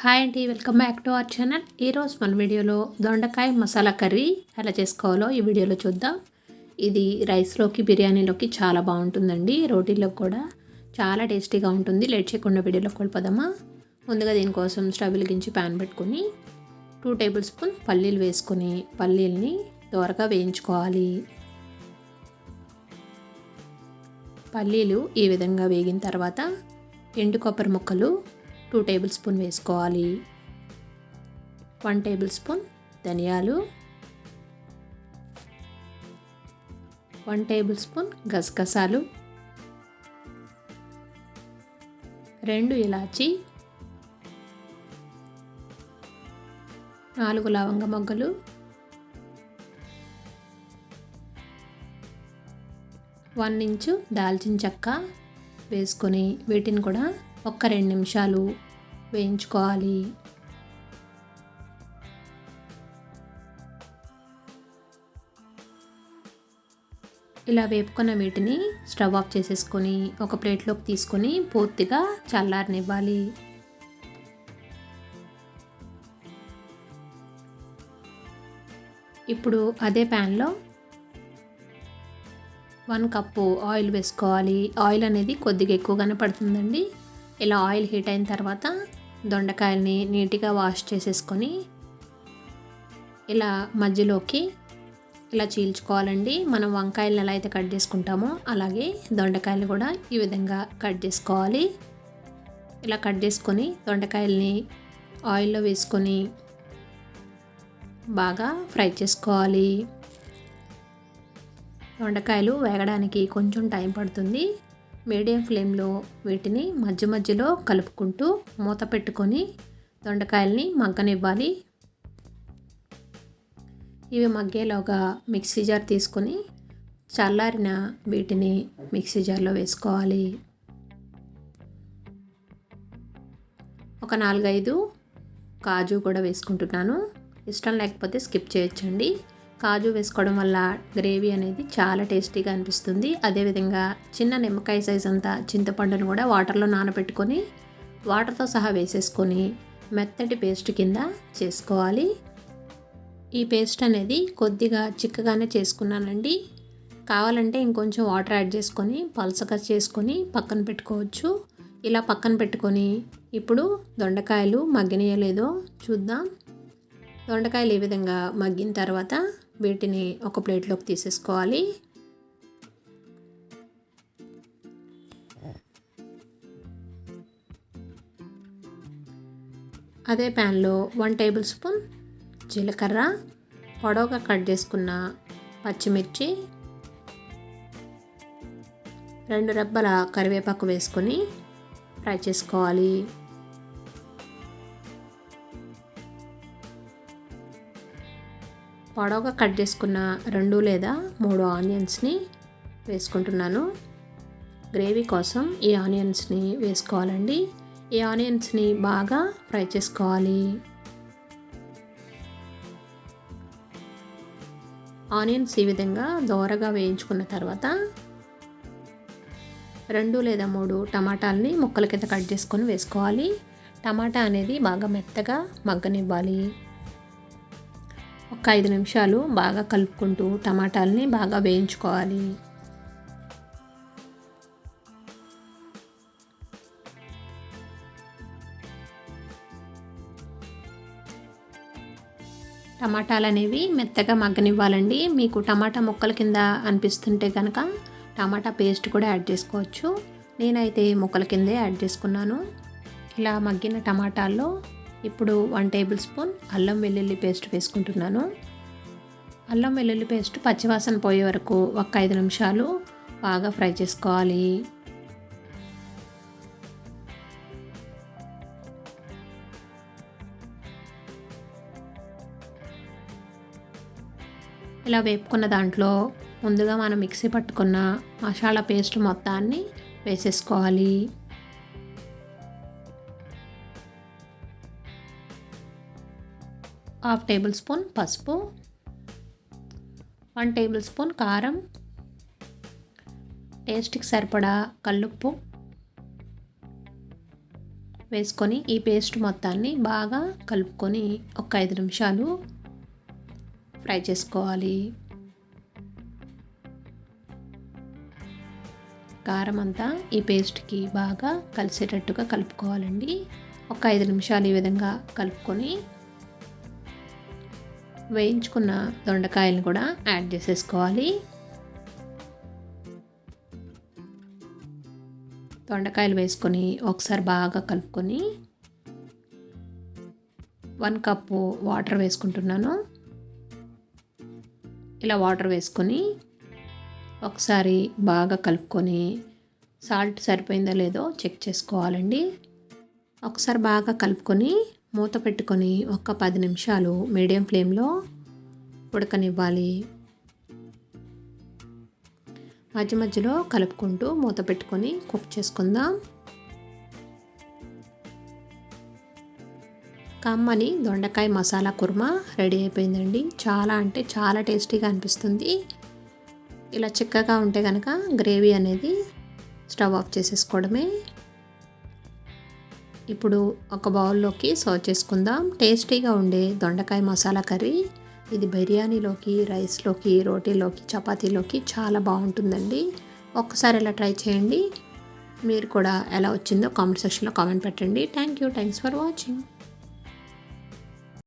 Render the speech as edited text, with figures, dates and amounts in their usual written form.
Hi అండి, welcome back to our channel. ఈరోజు మన వీడియోలో దొండకాయ మసాలా కర్రీ ఎలా చేసుకోవాలో ఈ వీడియోలో చూద్దాం. ఇది రైస్లోకి, బిర్యానీలోకి చాలా బాగుంటుందండి. రోటీలోకి కూడా చాలా టేస్టీగా ఉంటుంది. లేట్ చేయకుండా వీడియోలోకి వెళ్ళిపోదామా. ముందుగా దీనికోసం స్టవ్ వెలిగించి ప్యాన్ పెట్టుకొని 2 టేబుల్ స్పూన్ పల్లీలు వేసుకొని పల్లీల్ని దోరగా వేయించుకోవాలి. పల్లీలు ఈ విధంగా వేగిన తర్వాత ఎండు కొబ్బరి ముక్కలు 2 టేబుల్ స్పూన్ వేసుకోవాలి. 1 టేబుల్ స్పూన్ ధనియాలు, 1 టేబుల్ స్పూన్ గసగసాలు, 2 ఇలాచీ, 4 లవంగ మొగ్గలు, 1 ఇంచు దాల్చిన చెక్క వేసుకొని వీటిని కూడా ఒక్క 2 నిమిషాలు వేయించుకోవాలి. ఇలా వేపుకున్న వీటిని స్టవ్ ఆఫ్ చేసేసుకొని ఒక ప్లేట్లోకి తీసుకొని పూర్తిగా చల్లారనివ్వాలి. ఇప్పుడు అదే ప్యాన్లో 1 కప్పు ఆయిల్ వేసుకోవాలి. ఆయిల్ అనేది కొద్దిగా ఎక్కువగానే పడుతుందండి. ఇలా ఆయిల్ హీట్ అయిన తర్వాత దొండకాయల్ని నీట్గా వాష్ చేసేసుకొని ఇలా మధ్యలోకి ఇలా చీల్చుకోవాలండి. మనం వంకాయలను ఎలా అయితే కట్ చేసుకుంటామో అలాగే దొండకాయలు కూడా ఈ విధంగా కట్ చేసుకోవాలి. ఇలా కట్ చేసుకొని దొండకాయల్ని ఆయిల్లో వేసుకొని బాగా ఫ్రై చేసుకోవాలి. దొండకాయలు వేగడానికి కొంచెం టైం పడుతుంది. మీడియం ఫ్లేమ్లో వీటిని మధ్య మధ్యలో కలుపుకుంటూ మూత పెట్టుకొని దొండకాయల్ని మగ్గనివ్వాలి. ఇవి మగ్గేలోగా మిక్సీ జార్ తీసుకొని చల్లారిన వీటిని మిక్సీ జార్లో వేసుకోవాలి. ఒక 4-5 కాజు కూడా వేసుకుంటున్నాను. ఇష్టం లేకపోతే స్కిప్ చేయొచ్చండి. కాజు వేసుకోవడం వల్ల గ్రేవీ అనేది చాలా టేస్టీగా అనిపిస్తుంది. అదేవిధంగా చిన్న నిమ్మకాయ సైజ్ అంతా చింతపండును కూడా వాటర్లో నానబెట్టుకొని వాటర్తో సహా వేసేసుకొని మెత్తటి పేస్ట్ కింద చేసుకోవాలి. ఈ పేస్ట్ అనేది కొద్దిగా చిక్కగానే చేసుకున్నానండి. కావాలంటే ఇంకొంచెం వాటర్ యాడ్ చేసుకొని పలసగా చేసుకొని పక్కన పెట్టుకోవచ్చు. ఇలా పక్కన పెట్టుకొని ఇప్పుడు దొండకాయలు మగ్గినాయో లేదో చూద్దాం. దొండకాయలు ఈ విధంగా మగ్గిన తర్వాత వీటిని ఒక ప్లేట్లోకి తీసేసుకోవాలి. అదే ప్యాన్లో 1 టేబుల్ స్పూన్ జీలకర్ర, పొడవుగా కట్ చేసుకున్న పచ్చిమిర్చి, 2 రెబ్బల కరివేపాకు వేసుకొని ఫ్రై చేసుకోవాలి. పొడవుగా కట్ చేసుకున్న 2 లేదా 3 ఆనియన్స్ని వేసుకుంటున్నాను. గ్రేవీ కోసం ఈ ఆనియన్స్ని వేసుకోవాలండి. ఈ ఆనియన్స్ని బాగా ఫ్రై చేసుకోవాలి. ఆనియన్స్ ఈ విధంగా దోరగా వేయించుకున్న తర్వాత 2 లేదా 3 టమాటాలని ముక్కల కింద కట్ చేసుకొని వేసుకోవాలి. టమాటా అనేది బాగా మెత్తగా మగ్గనివ్వాలి. ఒక 5 నిమిషాలు బాగా కలుపుకుంటూ టమాటాలని బాగా వేయించుకోవాలి. టమాటాలు అనేవి మెత్తగా మగ్గనివ్వాలండి. మీకు టమాటా ముక్కల కింద అనిపిస్తుంటే కనుక టమాటా పేస్ట్ కూడా యాడ్ చేసుకోవచ్చు. నేనైతే ముక్కల కిందే యాడ్ చేసుకున్నాను. ఇలా మగ్గిన టమాటాల్లో ఇప్పుడు 1 టేబుల్ స్పూన్ అల్లం వెల్లుల్లి పేస్ట్ వేసుకుంటున్నాను. అల్లం వెల్లుల్లి పేస్ట్ పచ్చివాసన పోయే వరకు ఒక 5 నిమిషాలు బాగా ఫ్రై చేసుకోవాలి. ఇలా వేపుకున్న దాంట్లో ముందుగా మనం మిక్సీ పట్టుకున్న మసాలా పేస్ట్ మొత్తాన్ని వేసేసుకోవాలి. 1/2 టేబుల్ స్పూన్ పసుపు, 1 టేబుల్ స్పూన్ కారం, టేస్ట్కి సరిపడా కల్లుప్పు, వేసుకొని ఈ పేస్ట్ మొత్తాన్ని బాగా కలుపుకొని ఒక 5 నిమిషాలు ఫ్రై చేసుకోవాలి. కారం అంతా ఈ పేస్ట్కి బాగా కలిసేటట్టుగా కలుపుకోవాలండి. ఒక 5 నిమిషాలు ఈ విధంగా కలుపుకొని వేయించుకున్న దొండకాయలను కూడా యాడ్ చేసేసుకోవాలి. దొండకాయలు వేసుకొని ఒకసారి బాగా కలుపుకొని 1 కప్పు వాటర్ వేసుకుంటున్నాను. ఇలా వాటర్ వేసుకొని ఒకసారి బాగా కలుపుకొని సాల్ట్ సరిపోయిందో లేదో చెక్ చేసుకోవాలండి. ఒకసారి బాగా కలుపుకొని మూత పెట్టుకొని ఒక 10 నిమిషాలు మీడియం ఫ్లేమ్లో ఉడకనివ్వాలి. మధ్య మధ్యలో కలుపుకుంటూ మూత పెట్టుకొని కుక్ చేసుకుందాం. కమ్మని దొండకాయ మసాలా కుర్మా రెడీ అయిపోయిందండి. చాలా అంటే చాలా టేస్టీగా అనిపిస్తుంది. ఇలా చిక్కగా ఉంటే కనుక గ్రేవీ అనేది స్టవ్ ఆఫ్ చేసేసుకోవడమే. ఇప్పుడు ఒక బౌల్లోకి సర్వ్ చేసుకుందాం. టేస్టీగా ఉండే దొండకాయ మసాలా కర్రీ ఇది బిర్యానీలోకి, రైస్లోకి, రోటీలోకి, చపాతీలోకి చాలా బాగుంటుందండి. ఒక్కసారి ఇలా ట్రై చేయండి. మీరు కూడా ఎలా వచ్చిందో కామెంట్ సెక్షన్లో కామెంట్ పెట్టండి. Thanks for watching.